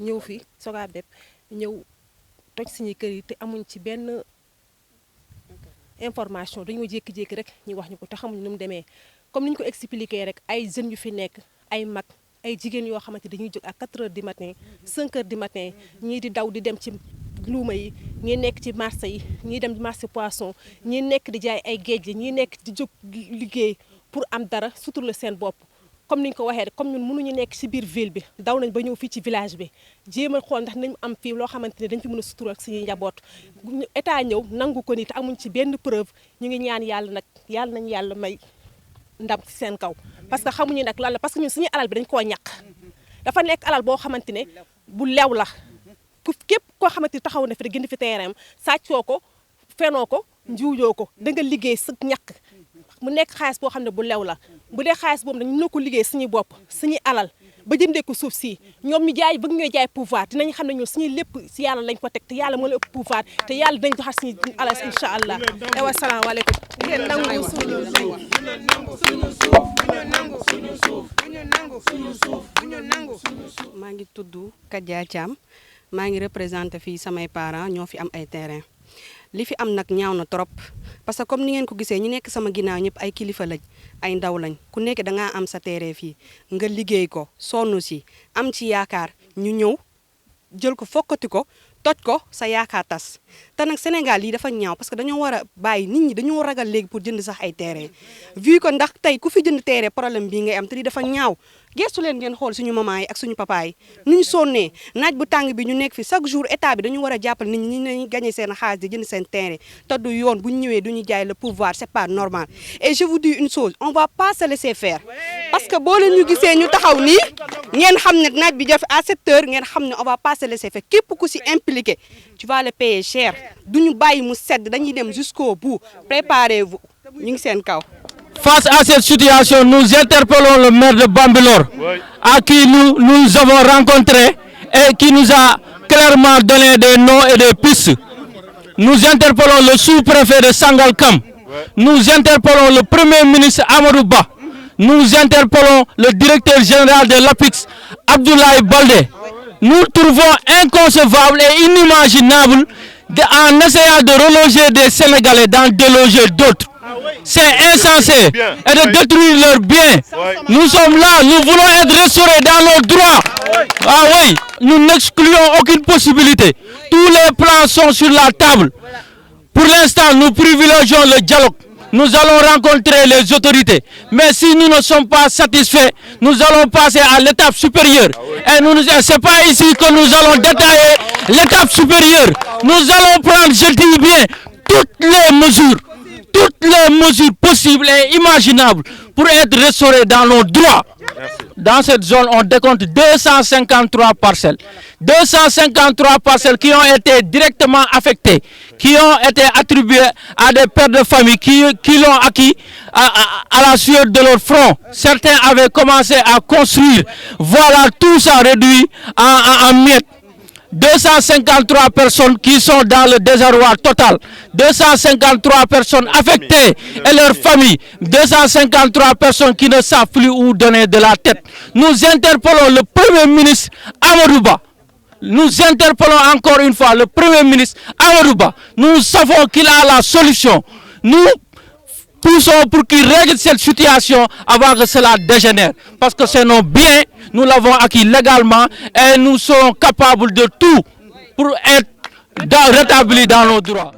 ñëw fi Socabdep ñëw toj suñuy kër yi te amuñ ci benn information dañoo jékki-jékki rek ñu wax ñu ko te xamuñ nu mu demee comme ni ñu ko expliqué rek ay jeunes yu fi nekk ay mag ay jigéen yoo xamante dañuy jóg à 4 heures du matin 5 heures du matin ñii di daw di dem ci luuma yi ñii nekk ci marché yi ñii dem marché poisson ñii nekk di jaay ay géej ñii nekk di jóg liggéey pour am dara suturla seen bopp. comme ni ñu ko waxee rek comme ñun mënuñu nekk ci biir ville bi daw nañ ba ñëw fii ci village bi jéem a xool ndax nañu am fii loo xamante ne dañ fi mën a sutural ak suñuy njaboot état ñëw nangu ko ni te amuñ ci benn preuve ñu ngi ñaan yàlla nag yàlla nañu yàlla may ndam ci seen kaw. parce que xamuñu nag lan la parce que ñun suñu alal bi dañ koo ñàq dafa nekk alal boo xamante ne bu lew la ku képp koo xamante ni taxaw na fi rek gën fi terrain sàccoo ko fenoo ko njuujoo ko da nga liggéey sa ñàq mu nekk xaalis boo xam ne bu lew la bu dee xaalis boobu nag ñu ne ko liggéey suñuy bopp suñuy alal ba jëndee ko suuf si ñoom ñu jaay bëgg ñooy jaay pouvoir dinañ xam ne ñun suñuy lépp si yàlla lañ ko teg te yàlla moo la ëpp pouvoir te yàlla dinañ joxaat suñu alal incha allah wa salaamaaleykum ngeen nangu suñu maa ngi tudd Kadia Thiam maa ngi représenté fii samay parents ñoo fi am ay terrain li fi am nag ñaaw na trop parce que comme ni ngeen ko gisee ñu nekk sama ginnaaw ñëpp ay kilifa lañ ay ndaw lañ ku nekk dangaa am sa terrain fii nga liggéey ko sonn si am ci yaakaar ñu ñëw jël ko fokkati ko toj ko sa yaakaar tas te nag Sénégal yi dafa ñaaw parce que dañoo war a bàyyi nit ñi dañoo ragal léegi pour jënd sax ay terrain vu que ndax tey ku fi jënd terrain problème bii ngay am te di dafa ñaaw gestu leen ngeen xool suñu maman yi ak suñu papa yi nu ñu sonnee naaj bu tàng bi ñu nekk fi chaque jour état bi dañu war a jàppale nit ñi nañu gagné seen xaalis di jënd seen terrain te du yoon bu ñu ñëwee du ñu jaay le pouvoir c'est pas normal et je vous dis une chose on va pas se laisser faire parce que boo leen ñu gisee ñu taxaw nii ngeen xam ne naaj bi def à 7 heures ngeen xam ne on va pas se laisser faire képp ku si impliqué tu vas le payer cher duñu bàyyi mu sedd dañuy dem jusqu'au bout préparez-vous ñu ngi seen kaw. Face à cette situation, nous interpellons le maire de Bambilor, à qui nous avons rencontré et qui nous a clairement donné des noms et des pistes. Nous interpellons le sous-préfet de Sangalkam. Nous interpellons le premier ministre Amadou Ba. Nous interpellons le directeur général de l'APIX, Abdoulaye Baldé. Nous trouvons inconcevable et inimaginable en essayant de reloger des Sénégalais d'en déloger d'autres. C'est insensé et de détruire leurs biens. Nous sommes là, nous voulons être restaurés dans nos droits. Ah oui, nous n'excluons aucune possibilité. Tous les plans sont sur la table. Pour l'instant, nous privilégions le dialogue. Nous allons rencontrer les autorités. Mais si nous ne sommes pas satisfaits, nous allons passer à l'étape supérieure. Et ce n'est pas ici que nous allons détailler l'étape supérieure. Nous allons prendre, je dis bien, toutes les mesures possibles et imaginables pour être restaurés dans nos droits. Dans cette zone, on décompte 253 parcelles. 253 parcelles qui ont été directement affectées, qui ont été attribuées à des pères de famille qui l'ont acquis à la sueur de leur front. Certains avaient commencé à construire. Voilà, tout ça réduit en miettes. 253 personnes qui sont dans le désarroi total, 253 personnes affectées et leurs familles, 253 personnes qui ne savent plus où donner de la tête. Nous interpellons le Premier ministre Amadou Ba. Nous interpellons encore une fois le Premier ministre Amadou Ba. Nous savons qu'il a la solution. Nous poussons pour qu'il règle cette situation avant que cela dégénère. Parce que c'est nos biens, nous l'avons acquis légalement et nous serons capables de tout pour être rétablis dans nos droits.